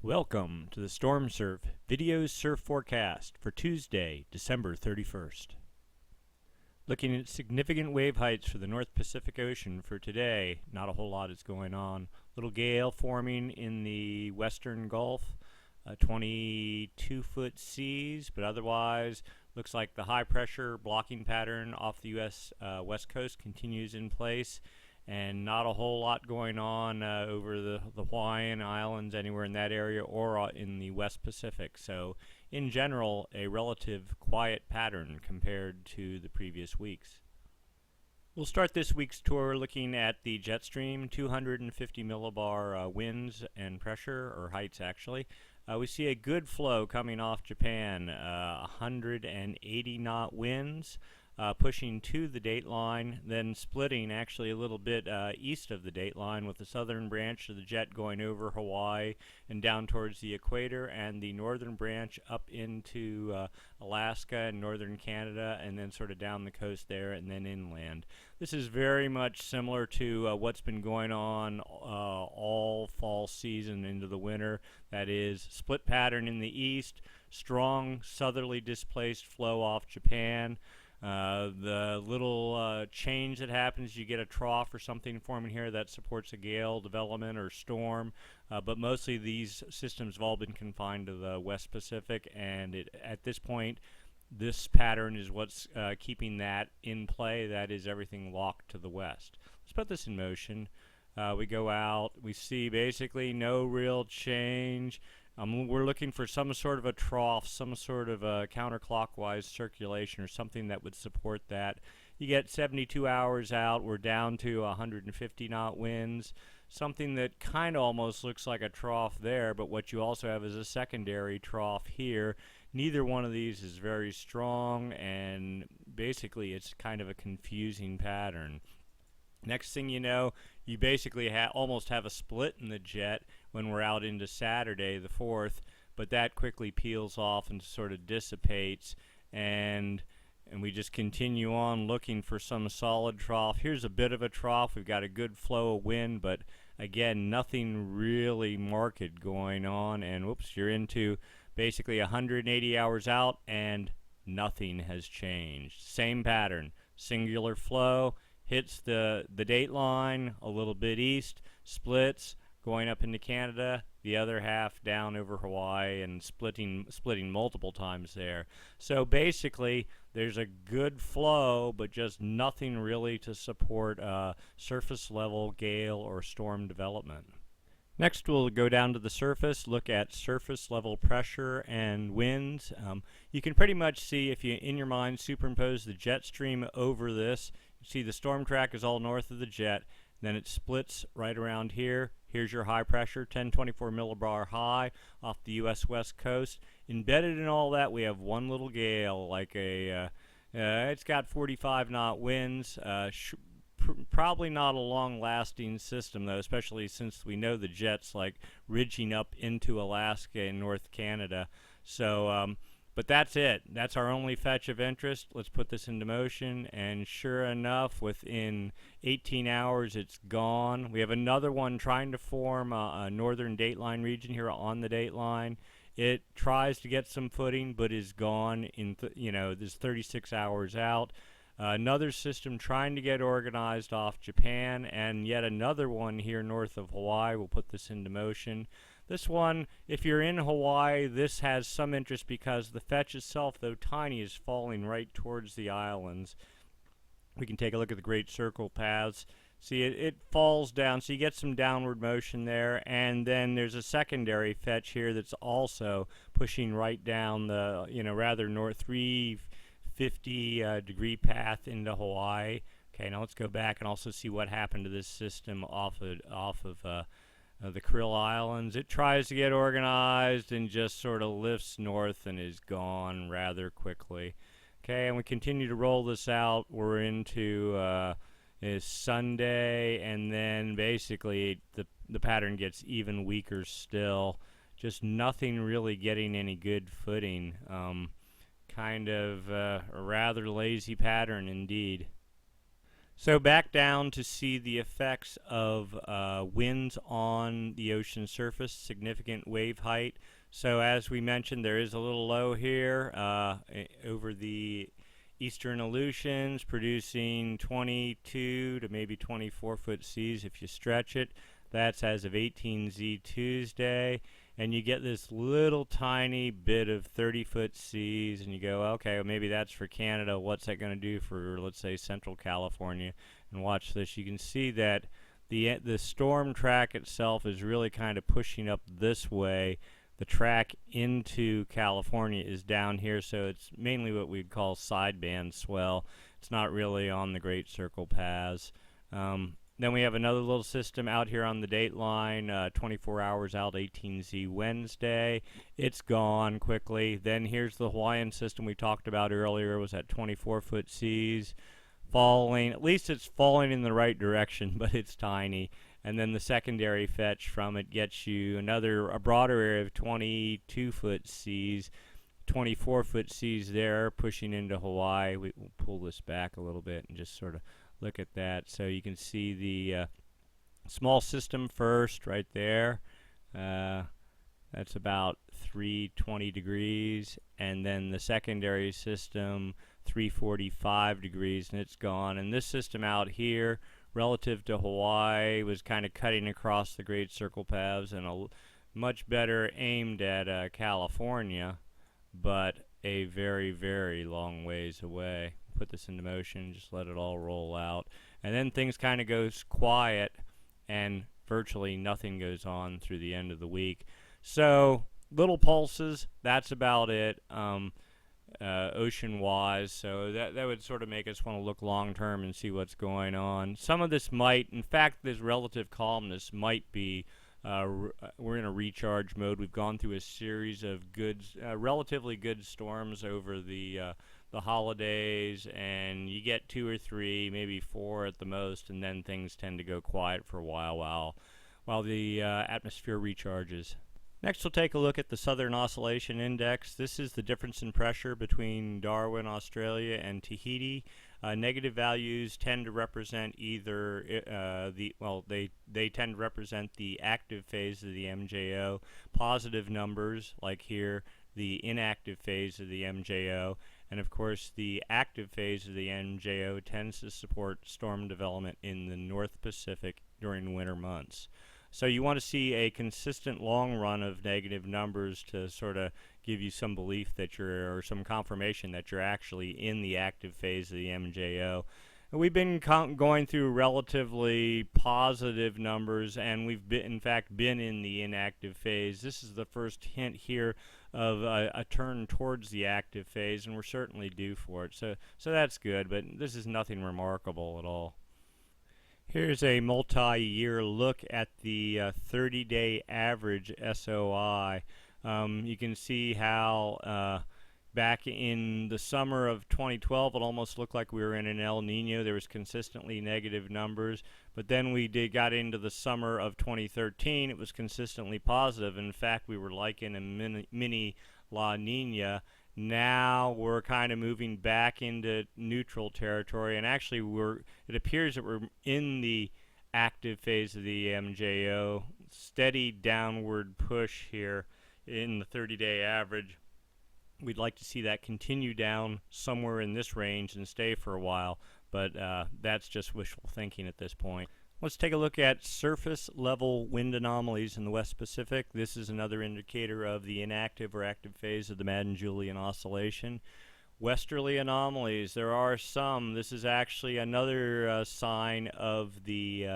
Welcome to the Stormsurf Video Surf Forecast for Tuesday, December 31st. Looking at significant wave heights for the North Pacific Ocean for today, not a whole lot is going on. Little gale forming in the western Gulf, 22-foot seas, but otherwise looks like the high pressure blocking pattern off the U.S. West Coast continues in place. And not a whole lot going on over the Hawaiian Islands, anywhere in that area, or in the West Pacific. So, in general, a relative quiet pattern compared to the previous weeks. We'll start this week's tour looking at the jet stream, 250 millibar winds and pressure, or heights actually. We see a good flow coming off Japan, 180 knot winds. Pushing to the dateline, then splitting actually a little bit east of the dateline, with the southern branch of the jet going over Hawaii and down towards the equator, and the northern branch up into Alaska and northern Canada, and then sort of down the coast there and then inland. This is very much similar to what's been going on all fall season into the winter. That is, split pattern in the east, strong southerly displaced flow off Japan. The little change that happens, you get a trough or something forming here that supports a gale development or storm, but mostly these systems have all been confined to the West Pacific, and at this point this pattern is what's keeping that in play. That is everything locked to the west. Let's put this in motion. We go out, we see basically no real change. We're looking for some sort of a trough, some sort of a counterclockwise circulation or something that would support that. You get 72 hours out, we're down to 150 knot winds, something that kind of almost looks like a trough there, but what you also have is a secondary trough here. Neither one of these is very strong, and basically it's kind of a confusing pattern. Next thing you know, you basically almost have a split in the jet when we're out into Saturday the 4th, but that quickly peels off and sort of dissipates, and we just continue on looking for some solid trough. Here's a bit of a trough. We've got a good flow of wind, but again, nothing really marked going on, and whoops, you're into basically 180 hours out and nothing has changed. Same pattern, singular flow, hits the dateline a little bit east, splits, going up into Canada, the other half down over Hawaii, and splitting multiple times there. So basically, there's a good flow, but just nothing really to support surface level gale or storm development. Next, we'll go down to the surface, look at surface level pressure and winds. You can pretty much see, if you in your mind superimpose the jet stream over this, you see the storm track is all north of the jet, then it splits right around here. Here's your high pressure, 1024 millibar high off the U.S. West Coast. Embedded in all that, we have one little gale, like it's got 45 knot winds. Probably not a long-lasting system, though, especially since we know the jet's like ridging up into Alaska and North Canada. So, but that's it. That's our only fetch of interest. Let's put this into motion, and sure enough, within 18 hours, it's gone. We have another one trying to form a northern dateline region here on the dateline. It tries to get some footing, but is gone in this 36 hours out. Another system trying to get organized off Japan, and yet another one here north of Hawaii. We'll put this into motion. This one, if you're in Hawaii, this has some interest because the fetch itself, though tiny, is falling right towards the islands. We can take a look at the great circle paths. See, it falls down, so you get some downward motion there, and then there's a secondary fetch here that's also pushing right down the, rather north 350 degree path into Hawaii. Okay, now let's go back and also see what happened to this system off of the Krill Islands. It tries to get organized and just sort of lifts north and is gone rather quickly. Okay, and we continue to roll this out. We're into is Sunday, and then basically the pattern gets even weaker still. Just nothing really getting any good footing. Kind of a rather lazy pattern indeed. So back down to see the effects of winds on the ocean surface, significant wave height. So as we mentioned, there is a little low here over the eastern Aleutians, producing 22 to maybe 24 foot seas if you stretch it. That's as of 18Z Tuesday. And you get this little tiny bit of 30-foot seas, and you go, okay, well, maybe that's for Canada. What's that going to do for, let's say, Central California? And watch this. You can see that the storm track itself is really kind of pushing up this way. The track into California is down here, so it's mainly what we'd call sideband swell. It's not really on the Great Circle paths. Then we have another little system out here on the date line, 24 hours out, 18Z Wednesday. It's gone quickly. Then here's the Hawaiian system we talked about earlier. It was at 24-foot seas, falling. At least it's falling in the right direction, but it's tiny. And then the secondary fetch from it gets you a broader area of 22-foot seas, 24-foot seas there, pushing into Hawaii. We'll pull this back a little bit and just sort of look at that. So you can see the small system first right there. That's about 320 degrees. And then the secondary system, 345 degrees, and it's gone. And this system out here, relative to Hawaii, was kind of cutting across the Great Circle paths and much better aimed at California, but a very, very long ways away. Put this into motion, just let it all roll out, and then things kind of goes quiet and virtually nothing goes on through the end of the week. So little pulses, that's about it ocean wise. So that would sort of make us want to look long term and see what's going on. Some of this might, in fact, this relative calmness might be we're in a recharge mode. We've gone through a series of good, relatively good storms over the holidays, and you get 2 or 3, maybe 4 at the most, and then things tend to go quiet for a while the atmosphere recharges. Next, we'll take a look at the Southern Oscillation Index. This is the difference in pressure between Darwin, Australia, and Tahiti. Negative values tend to represent either they tend to represent the active phase of the MJO. Positive numbers, like here, the inactive phase of the MJO. And of course, the active phase of the MJO tends to support storm development in the North Pacific during winter months. So you want to see a consistent long run of negative numbers to sort of give you some belief that or some confirmation that you're actually in the active phase of the MJO. And we've been going through relatively positive numbers, and we've in fact been in the inactive phase. This is the first hint here of a turn towards the active phase, and we're certainly due for it. So that's good, but this is nothing remarkable at all. Here's a multi-year look at the 30-day average SOI. You can see how back in the summer of 2012, it almost looked like we were in an El Nino. There was consistently negative numbers. But then we got into the summer of 2013. It was consistently positive. In fact, we were like in a mini La Nina. Now we're kind of moving back into neutral territory, and actually it appears that we're in the active phase of the MJO. Steady downward push here in the 30-day average. We'd like to see that continue down somewhere in this range and stay for a while, but that's just wishful thinking at this point. Let's take a look at surface level wind anomalies in the West Pacific. This is another indicator of the inactive or active phase of the Madden-Julian oscillation. Westerly anomalies, there are some. This is actually another sign of the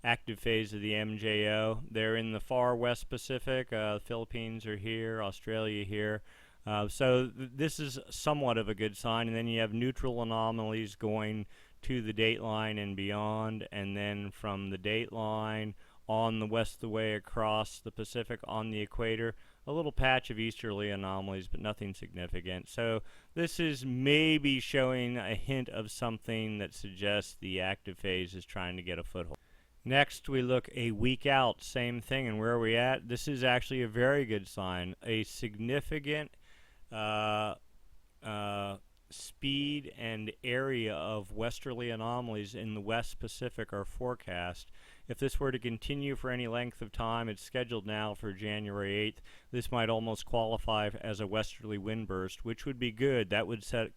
active phase of the MJO. They're in the far West Pacific. Philippines are here, Australia here. So this is somewhat of a good sign. And then you have neutral anomalies going to the dateline and beyond, and then from the dateline on the west the way across the Pacific on the equator, a little patch of easterly anomalies, but nothing significant. So this is maybe showing a hint of something that suggests the active phase is trying to get a foothold. Next, we look a week out, same thing, and where are we at? This is actually a very good sign. A significant speed and area of westerly anomalies in the West Pacific are forecast. If this were to continue for any length of time, it's scheduled now for January 8th. This might almost qualify as a westerly wind burst, which would be good. That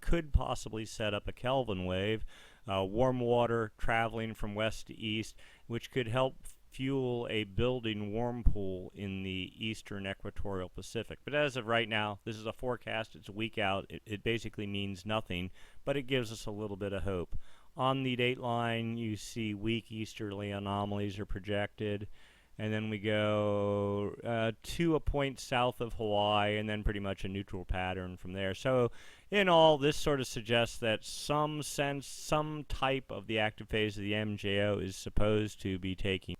could possibly set up a Kelvin wave, warm water traveling from west to east, which could help fuel a building warm pool in the eastern equatorial Pacific. But as of right now, this is a forecast. It's a week out. It basically means nothing, but it gives us a little bit of hope. On the dateline, you see weak easterly anomalies are projected, and then we go to a point south of Hawaii, and then pretty much a neutral pattern from there. So in all, this sort of suggests that some type of the active phase of the MJO is supposed to be taking.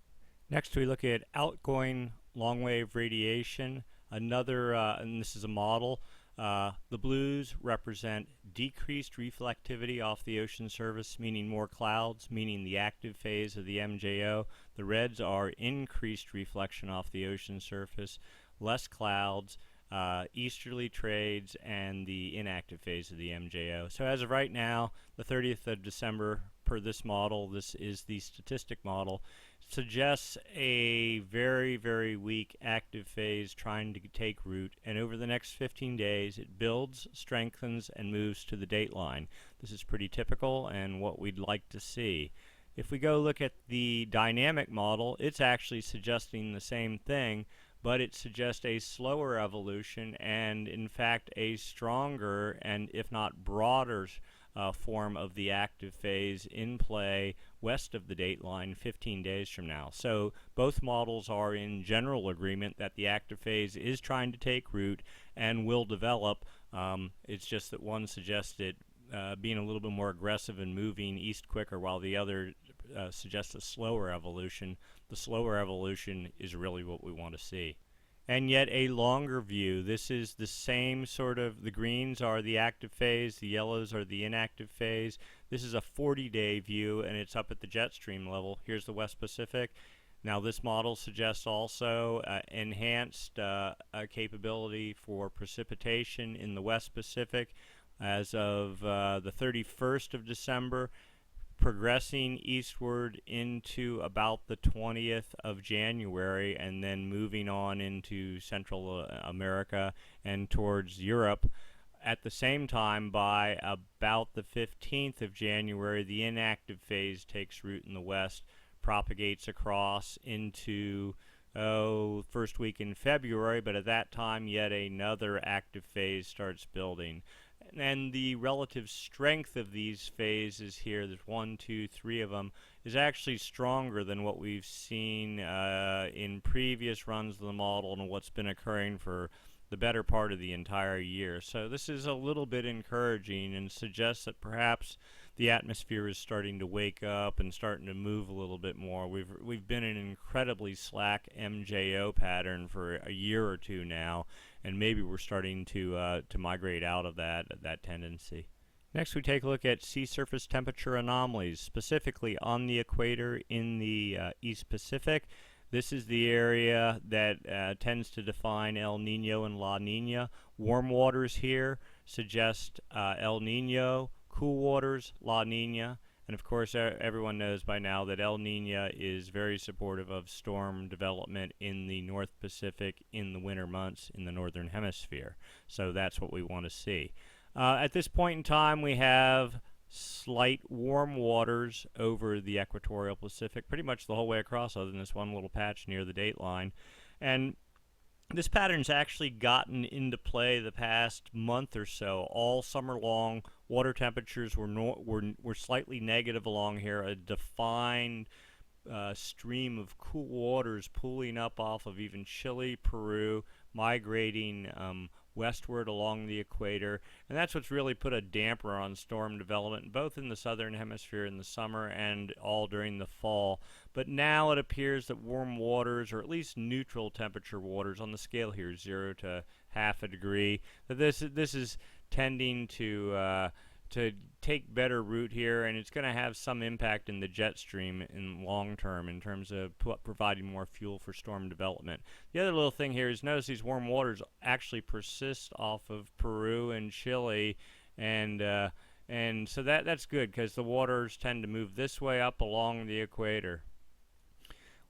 Next, we look at outgoing long-wave radiation. Another, and this is a model. The blues represent decreased reflectivity off the ocean surface, meaning more clouds, meaning the active phase of the MJO. The reds are increased reflection off the ocean surface, less clouds, easterly trades, and the inactive phase of the MJO. So as of right now, the 30th of December, per this model, this is the statistic model, suggests a very, very weak active phase trying to take root, and over the next 15 days it builds, strengthens, and moves to the dateline. This is pretty typical and what we'd like to see. If we go look at the dynamic model, it's actually suggesting the same thing, but it suggests a slower evolution and in fact a stronger and if not broader form of the active phase in play west of the dateline 15 days from now. So both models are in general agreement that the active phase is trying to take root and will develop. It's just that one suggests it being a little bit more aggressive and moving east quicker, while the other suggests a slower evolution. The slower evolution is really what we want to see. And yet a longer view. This is the same sort of, the greens are the active phase, the yellows are the inactive phase. This is a 40-day view, and it's up at the jet stream level. Here's the West Pacific. Now this model suggests also enhanced capability for precipitation in the West Pacific as of the 31st of December, progressing eastward into about the 20th of January, and then moving on into Central America and towards Europe. At the same time, by about the 15th of January, the inactive phase takes root in the west, propagates across into first week in February, but at that time yet another active phase starts building. And the relative strength of these phases here, there's 1, 2, 3 of them, is actually stronger than what we've seen in previous runs of the model and what's been occurring for the better part of the entire year. So this is a little bit encouraging and suggests that perhaps the atmosphere is starting to wake up and starting to move a little bit more. We've been in an incredibly slack MJO pattern for a year or two now, and maybe we're starting to migrate out of that tendency. Next, we take a look at sea surface temperature anomalies, specifically on the equator in the East Pacific. This is the area that tends to define El Nino and La Nina. Warm waters here suggest El Nino, cool waters, La Nina. And of course, everyone knows by now that El Nino is very supportive of storm development in the North Pacific in the winter months in the Northern Hemisphere. So that's what we want to see. At this point in time, we have slight warm waters over the equatorial Pacific pretty much the whole way across, other than this one little patch near the dateline. And this pattern's actually gotten into play the past month or so. All summer long, water temperatures were slightly negative along here, a defined stream of cool waters pooling up off of even Chile, Peru, migrating westward along the equator, and that's what's really put a damper on storm development, both in the southern hemisphere in the summer and all during the fall. But now it appears that warm waters, or at least neutral temperature waters on the scale here, 0 to half a degree, that this is tending to take better root here, and it's going to have some impact in the jet stream in long term in terms of providing more fuel for storm development. The other little thing here is notice these warm waters actually persist off of Peru and Chile and so that's good because the waters tend to move this way up along the equator.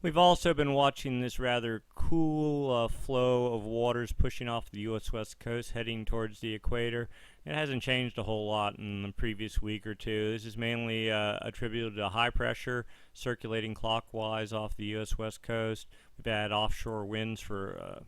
We've also been watching this rather cool flow of waters pushing off the U.S. West Coast heading towards the equator. It hasn't changed a whole lot in the previous week or two. This is mainly attributed to high pressure circulating clockwise off the U.S. West Coast. We've had offshore winds for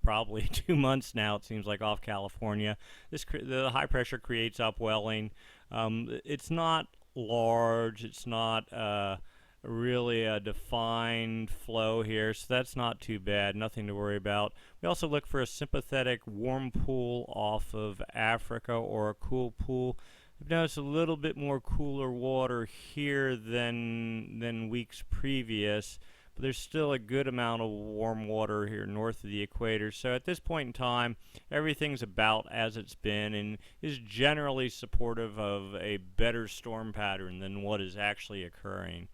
probably 2 months now, it seems like, off California. The high pressure creates upwelling. It's not large. It's not really a defined flow here, so that's not too bad, nothing to worry about. We also look for a sympathetic warm pool off of Africa, or a cool pool. I've noticed a little bit more cooler water here than weeks previous, but there's still a good amount of warm water here north of the equator. So at this point in time, everything's about as it's been and is generally supportive of a better storm pattern than what is actually occurring.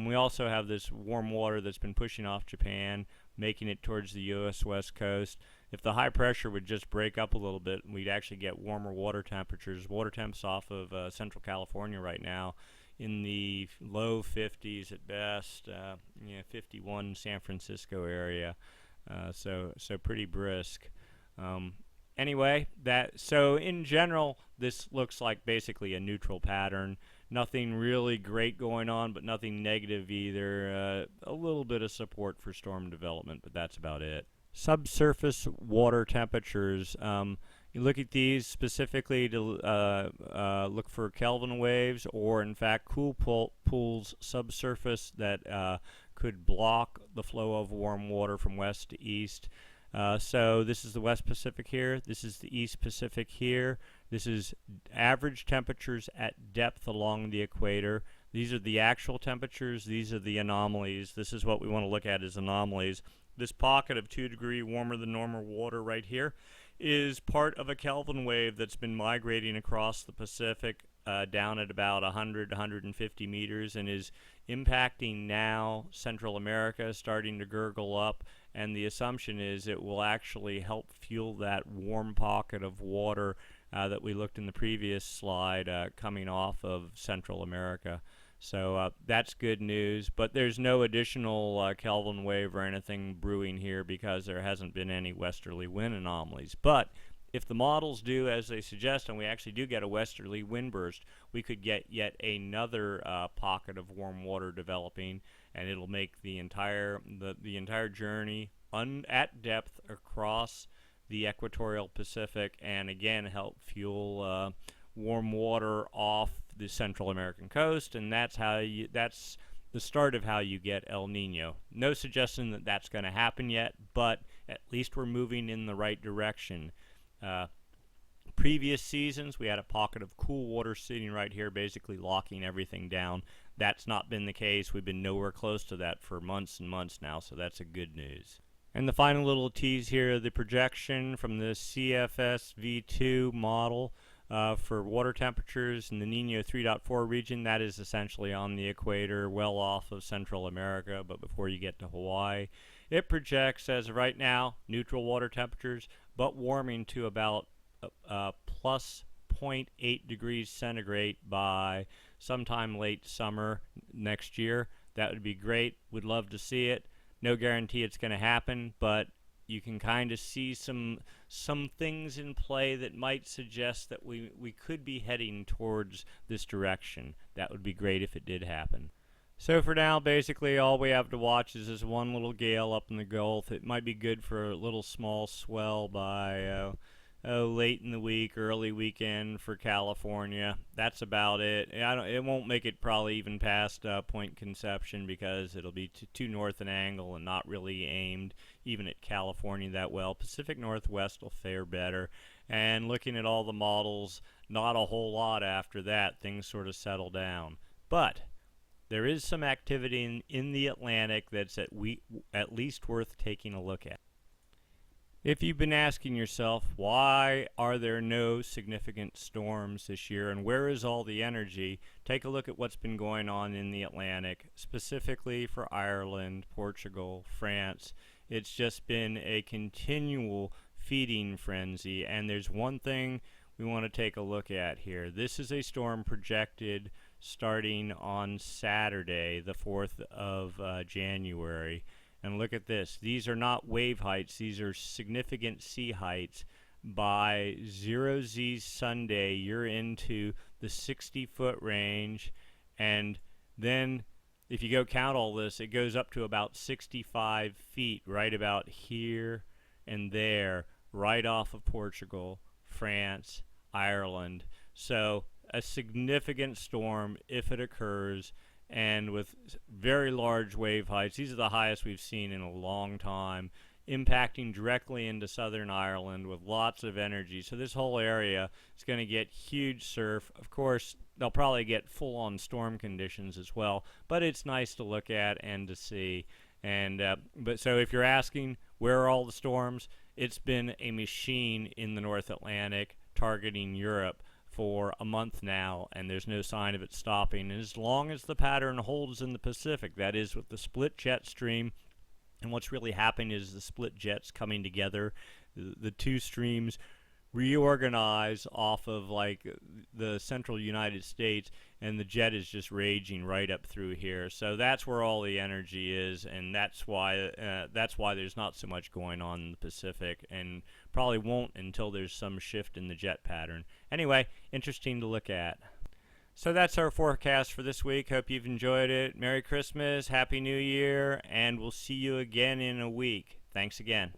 We also have this warm water that's been pushing off Japan, making it towards the U.S. West Coast. If the high pressure would just break up a little bit, we'd actually get warmer water temperatures. Water temps off of Central California right now in the low 50s at best, 51 San Francisco area, so pretty brisk. Anyway, so in general, this looks like basically a neutral pattern. Nothing really great going on, but nothing negative either. A little bit of support for storm development, but that's about it. Subsurface water temperatures. You look at these specifically to look for Kelvin waves, or in fact cool pools subsurface that could block the flow of warm water from west to east. So this is the West Pacific here, this is the East Pacific here, this is average temperatures at depth along the equator. These are the actual temperatures, these are the anomalies. This is what we want to look at as anomalies. This pocket of 2 degree warmer than normal water right here is part of a Kelvin wave that's been migrating across the Pacific down at about 100 150 meters and is impacting now Central America, starting to gurgle up, and the assumption is it will actually help fuel that warm pocket of water that we looked in the previous slide coming off of Central America. So that's good news, but there's no additional Kelvin wave or anything brewing here because there hasn't been any westerly wind anomalies. But if the models do as they suggest, and we actually do get a westerly wind burst, we could get yet another pocket of warm water developing, and it'll make the entire journey at depth across the equatorial Pacific, and again help fuel warm water off the Central American coast, and that's the start of how you get El Nino. No suggestion that that's going to happen yet, but at least we're moving in the right direction. Previous seasons, we had a pocket of cool water sitting right here, basically locking everything down. That's not been the case. We've been nowhere close to that for months and months now, so that's a good news. And the final little tease here, the projection from the CFS V2 model for water temperatures in the Nino 3.4 region. That is essentially on the equator, well off of Central America, but before you get to Hawaii. It projects, as of right now, neutral water temperatures, but warming to about plus 0.8 degrees centigrade by sometime late summer next year. That would be great. Would love to see it. No guarantee it's going to happen, but you can kind of see some things in play that might suggest that we could be heading towards this direction. That would be great if it did happen. So for now, basically all we have to watch is this one little gale up in the Gulf. It might be good for a little small swell by late in the week, early weekend for California. That's about it. It won't make it probably even past Point Conception because it'll be too north an angle and not really aimed even at California that well. Pacific Northwest will fare better. And looking at all the models, not a whole lot after that. Things sort of settle down. But there is some activity in the Atlantic that's at least worth taking a look at. If you've been asking yourself, why are there no significant storms this year and where is all the energy, take a look at what's been going on in the Atlantic, specifically for Ireland, Portugal, France. It's just been a continual feeding frenzy, and there's one thing we want to take a look at here. This is a storm projected starting on Saturday, the 4th of January. And look at this. These are not wave heights. These are significant sea heights. By 0Z Sunday, you're into the 60-foot range. And then if you go count all this, it goes up to about 65 feet, right about here and there, right off of Portugal, France, Ireland. So a significant storm if it occurs, and with very large wave heights. These are the highest we've seen in a long time, impacting directly into southern Ireland with lots of energy. So this whole area is going to get huge surf. Of course, they'll probably get full-on storm conditions as well, but it's nice to look at and to see. And but so if you're asking where are all the storms, it's been a machine in the North Atlantic targeting Europe for a month now, and there's no sign of it stopping. And as long as the pattern holds in the Pacific, that is with the split jet stream, and what's really happening is the split jets coming together, the two streams reorganize off of like the central United States, and the jet is just raging right up through here. So that's where all the energy is, and that's why there's not so much going on in the Pacific, and probably won't until there's some shift in the jet pattern. Anyway, interesting to look at. So that's our forecast for this week. Hope you've enjoyed it. Merry Christmas, Happy New Year, and we'll see you again in a week. Thanks again.